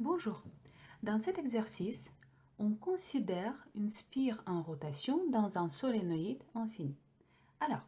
Bonjour. Dans cet exercice, on considère une spire en rotation dans un solénoïde infini. Alors,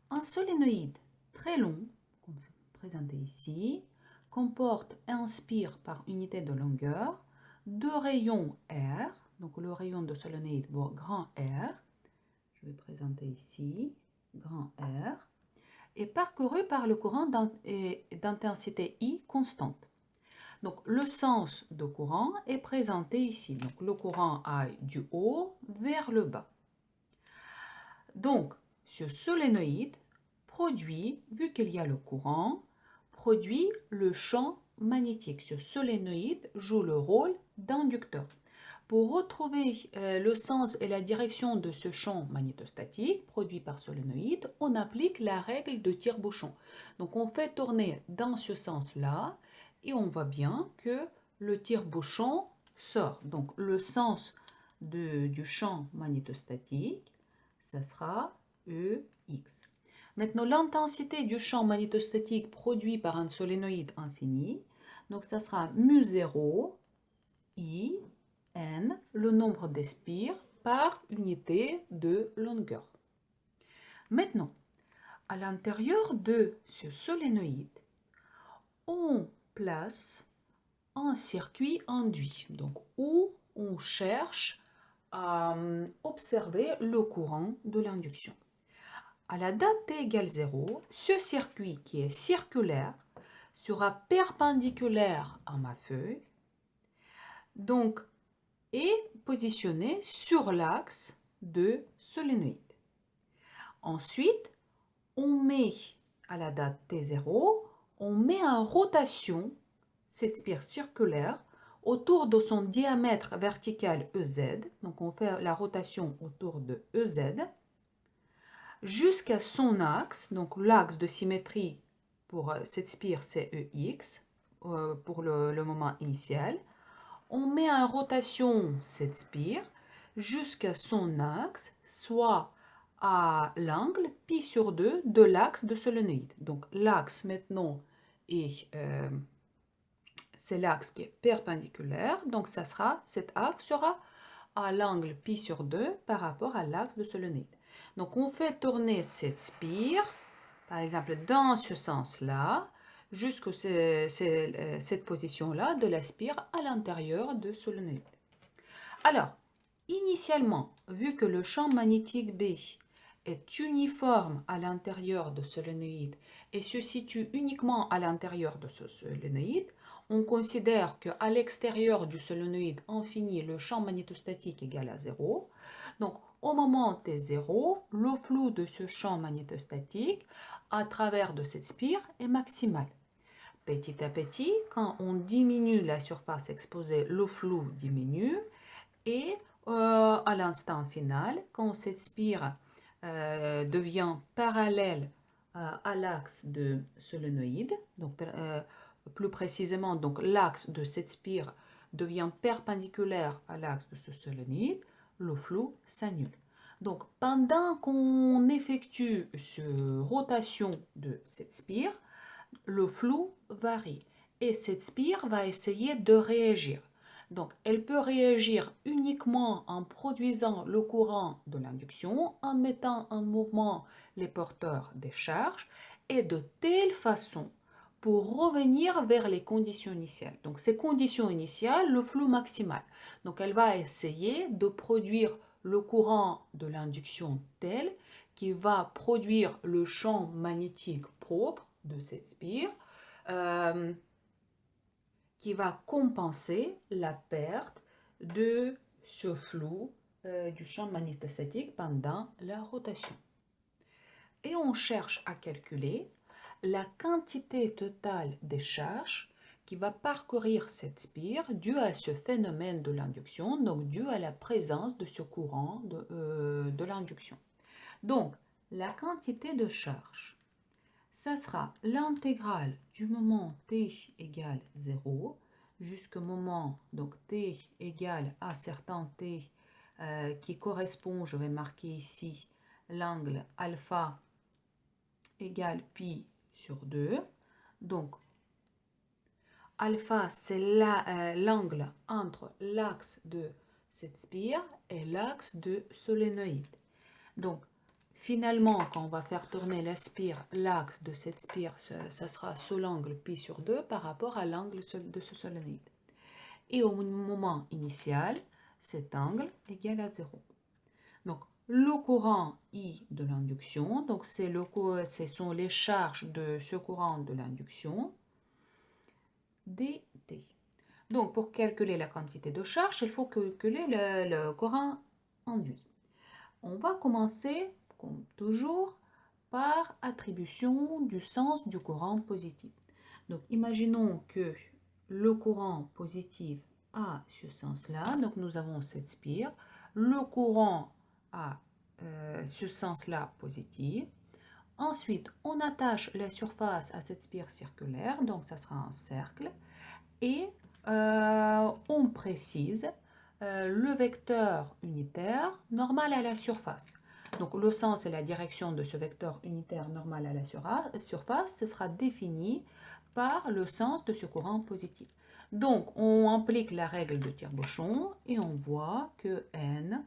un solénoïde très long, comme c'est présenté ici, comporte un spire par unité de longueur, deux rayons R, donc le rayon de solénoïde vaut grand R, je vais présenter ici, grand R, est parcouru par le courant d'intensité I constante. Donc, le sens de courant est présenté ici. Donc, le courant aille du haut vers le bas. Donc, ce solénoïde produit, vu qu'il y a le courant, produit le champ magnétique. Ce solénoïde joue le rôle d'inducteur. Pour retrouver le sens et la direction de ce champ magnétostatique produit par solénoïde, on applique la règle de tire-bouchon. Donc on fait tourner dans ce sens-là et on voit bien que le tire-bouchon sort. Donc le sens du champ magnétostatique, ça sera EX. Maintenant, l'intensité du champ magnétostatique produit par un solénoïde infini, donc ça sera mu0 I n, le nombre des spires par unité de longueur. Maintenant, à l'intérieur de ce solénoïde, on place un circuit induit, donc où on cherche à observer le courant de l'induction. À la date t égale 0, ce circuit qui est circulaire sera perpendiculaire à ma feuille, donc est positionné sur l'axe de solénoïde. Ensuite, on met à la date t0, on met en rotation cette spire circulaire autour de son diamètre vertical EZ. Donc on fait la rotation autour de EZ jusqu'à son axe, donc l'axe de symétrie pour cette spire c'est EX pour le moment initial. On met en rotation cette spire jusqu'à son axe, soit à l'angle pi sur 2 de l'axe de solénoïde. Donc l'axe maintenant c'est l'axe qui est perpendiculaire, donc cet axe sera à l'angle pi sur 2 par rapport à l'axe de solénoïde. Donc on fait tourner cette spire, par exemple dans ce sens-là, jusqu'à cette position-là de la spire à l'intérieur de solénoïde. Alors, initialement, vu que le champ magnétique B est uniforme à l'intérieur de solénoïde et se situe uniquement à l'intérieur de ce solénoïde, on considère qu'à l'extérieur du solénoïde infini, le champ magnétostatique est égal à 0. Donc, au moment t0, le flou de ce champ magnétostatique à travers de cette spire est maximal. Petit à petit, quand on diminue la surface exposée, le flou diminue et à l'instant final, quand cette spire devient parallèle à l'axe de solénoïde, donc plus précisément, donc l'axe de cette spire devient perpendiculaire à l'axe de ce solénoïde, le flou s'annule. Donc pendant qu'on effectue cette rotation de cette spire, le flou varie et cette spire va essayer de réagir. Donc, elle peut réagir uniquement en produisant le courant de l'induction, en mettant en mouvement les porteurs des charges, et de telle façon pour revenir vers les conditions initiales. Donc, ces conditions initiales, le flux maximal. Donc, elle va essayer de produire le courant de l'induction tel qui va produire le champ magnétique propre de cette spire, qui va compenser la perte de ce flou du champ magnétostatique pendant la rotation. Et on cherche à calculer la quantité totale des charges qui va parcourir cette spire due à ce phénomène de l'induction, donc dû à la présence de ce courant de l'induction. Donc, la quantité de charge, ça sera l'intégrale du moment t égale 0 jusqu'au moment, donc t égale à certain t qui correspond, je vais marquer ici, l'angle alpha égale pi sur 2. Donc, alpha, c'est l'angle entre l'axe de cette spire et l'axe de solénoïde. Donc, finalement, quand on va faire tourner la spire, l'axe de cette spire, ça sera sous l'angle pi sur 2 par rapport à l'angle de ce solénoïde. Et au moment initial, cet angle est égal à 0. Donc, le courant I de l'induction, donc ce sont les charges de ce courant de l'induction, dt. Donc, pour calculer la quantité de charge, il faut calculer le courant induit. On va commencer, comme toujours, par attribution du sens du courant positif. Donc, imaginons que le courant positif a ce sens-là. Donc, nous avons cette spire. Le courant a ce sens-là positif. Ensuite, on attache la surface à cette spire circulaire. Donc, ça sera un cercle. Et on précise le vecteur unitaire normal à la surface. Donc le sens et la direction de ce vecteur unitaire normal à la surface, ce sera défini par le sens de ce courant positif. Donc on applique la règle de tire-bouchon et on voit que n,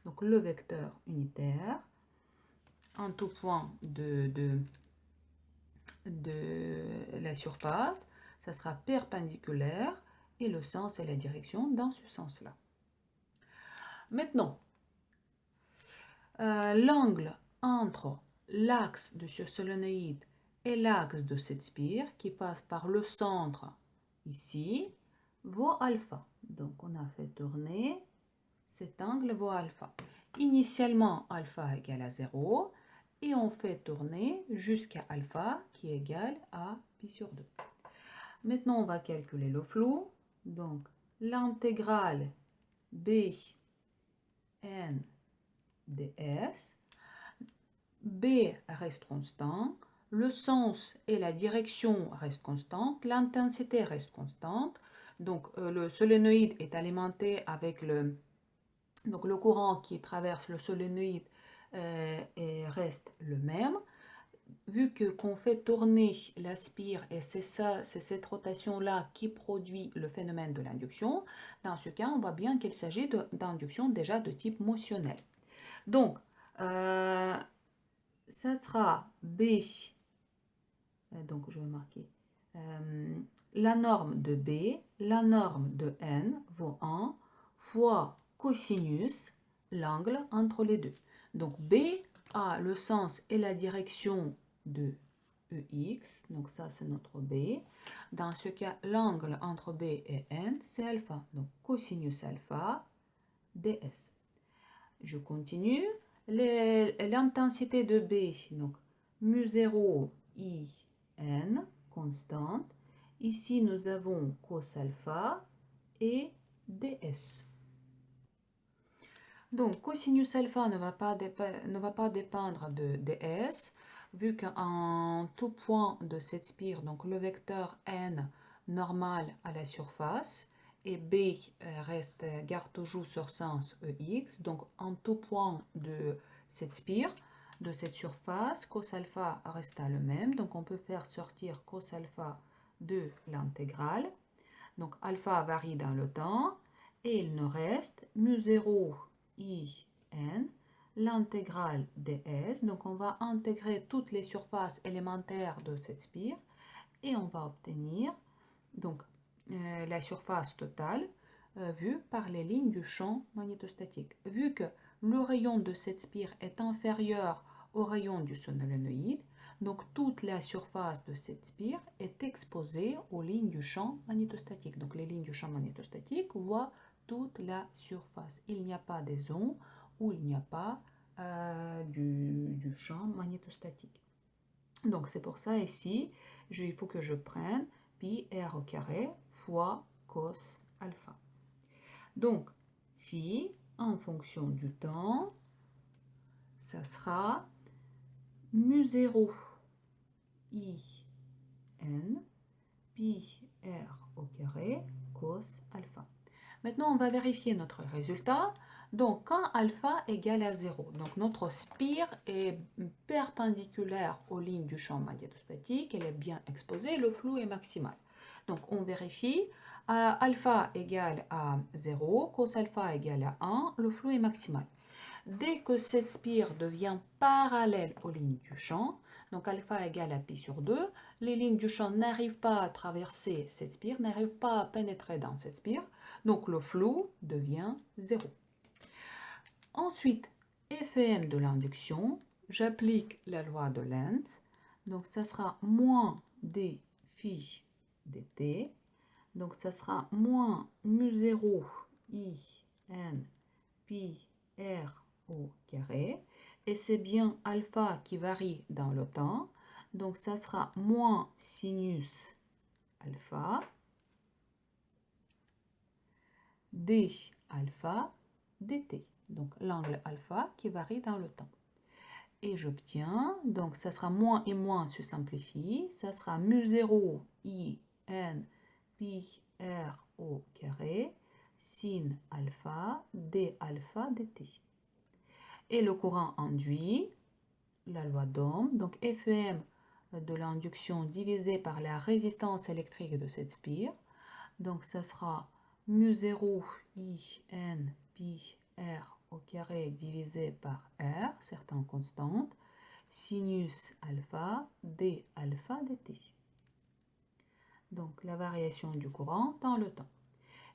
donc le vecteur unitaire, en tout point de la surface, ça sera perpendiculaire et le sens et la direction dans ce sens-là. Maintenant, l'angle entre l'axe de ce solénoïde et l'axe de cette spire qui passe par le centre ici vaut alpha. Donc on a fait tourner cet angle vaut alpha. Initialement, alpha égale à 0 et on fait tourner jusqu'à alpha qui est égal à pi sur 2. Maintenant, on va calculer le flou. Donc, l'intégrale b n ds. B reste constant. Le sens et la direction restent constantes. L'intensité reste constante. Donc, le solénoïde est alimenté avec le courant qui traverse le solénoïde reste le même. Vu qu'on fait tourner la spire et c'est cette rotation-là qui produit le phénomène de l'induction, dans ce cas, on voit bien qu'il s'agit d'induction déjà de type motionnel. Donc, ça sera B, donc je vais marquer, la norme de B, la norme de N vaut 1 fois cosinus, l'angle entre les deux. Donc B a le sens et la direction de EX, donc ça c'est notre B. Dans ce cas, l'angle entre B et N, c'est alpha, donc cosinus alpha ds. Je continue. L'intensité de B, donc mu0 I N, constante. Ici, nous avons cos alpha et ds. Donc, cosinus alpha ne va pas dépendre de ds, vu qu'en tout point de cette spire, donc le vecteur n normal à la surface, et b garde toujours sur sens ex, donc en tout point de cette spire, de cette surface, cos alpha resta le même, donc on peut faire sortir cos alpha de l'intégrale. Donc alpha varie dans le temps, et il nous reste mu0 IN, l'intégrale ds. Donc on va intégrer toutes les surfaces élémentaires de cette spire et on va obtenir donc la surface totale vue par les lignes du champ magnétostatique. Vu que le rayon de cette spire est inférieur au rayon du solénoïde, donc toute la surface de cette spire est exposée aux lignes du champ magnétostatique. Donc les lignes du champ magnétostatique voient toute la surface. Il n'y a pas des zones où il n'y a pas du champ magnétostatique. Donc c'est pour ça ici, il faut que je prenne pi r au carré fois cos alpha. Donc phi en fonction du temps, ça sera mu0 I n pi r au carré cos alpha. Maintenant, on va vérifier notre résultat. Donc, quand alpha égale à 0, donc notre spire est perpendiculaire aux lignes du champ magnétostatique, elle est bien exposée, le flou est maximal. Donc, on vérifie. Alpha égale à 0, cos alpha égale à 1, le flou est maximal. Dès que cette spire devient parallèle aux lignes du champ, donc alpha égale à pi sur 2, les lignes du champ n'arrivent pas à traverser cette spire, n'arrivent pas à pénétrer dans cette spire, donc le flou devient 0. Ensuite, FM de l'induction, j'applique la loi de Lentz, donc ça sera moins d phi dt, donc ça sera moins mu0 i n pi r au carré, et c'est bien alpha qui varie dans le temps, donc ça sera moins sinus alpha d alpha dt, donc l'angle alpha qui varie dans le temps. Et j'obtiens, donc ça sera moins et moins se simplifie, ça sera mu0 i n pi r au carré sin alpha d alpha dt. Et le courant induit, la loi d'Ohm, donc Fm de l'induction divisé par la résistance électrique de cette spire, donc ça sera mu0 i n pi r au carré divisé par r, certaines constantes, sinus alpha d alpha dt. Donc la variation du courant dans le temps.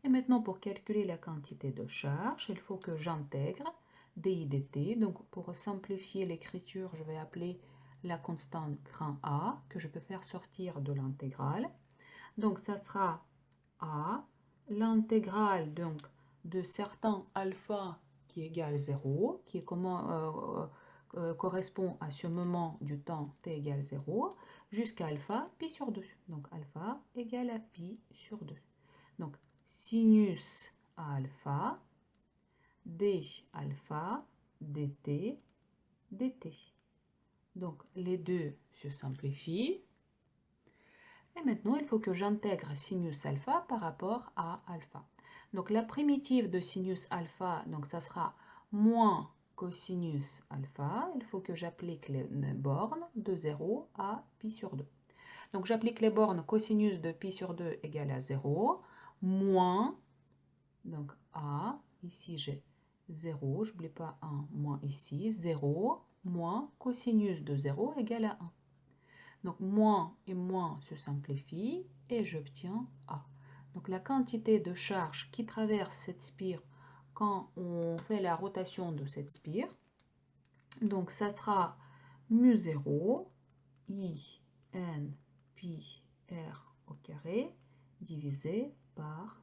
Et maintenant, pour calculer la quantité de charge, il faut que j'intègre dI dt. Donc pour simplifier l'écriture, je vais appeler la constante grand A, que je peux faire sortir de l'intégrale. Donc ça sera A, l'intégrale donc de certain alpha qui égale 0, qui correspond à ce moment du temps t égale 0, jusqu'à alpha pi sur 2. Donc alpha égale à pi sur 2. Donc sinus alpha d alpha dt dt. Donc les deux se simplifient. Et maintenant, il faut que j'intègre sinus alpha par rapport à alpha. Donc la primitive de sinus alpha, donc ça sera moins cosinus alpha. Il faut que j'applique les bornes de 0 à pi sur 2. Donc j'applique les bornes cosinus de pi sur 2 égale à 0, moins, donc a, ici j'ai 0, je n'oublie pas 1, moins ici, 0, moins cosinus de 0 égale à 1. Donc moins et moins se simplifient et j'obtiens A. Donc la quantité de charge qui traverse cette spire quand on fait la rotation de cette spire, donc ça sera mu0 i n pi r au carré divisé par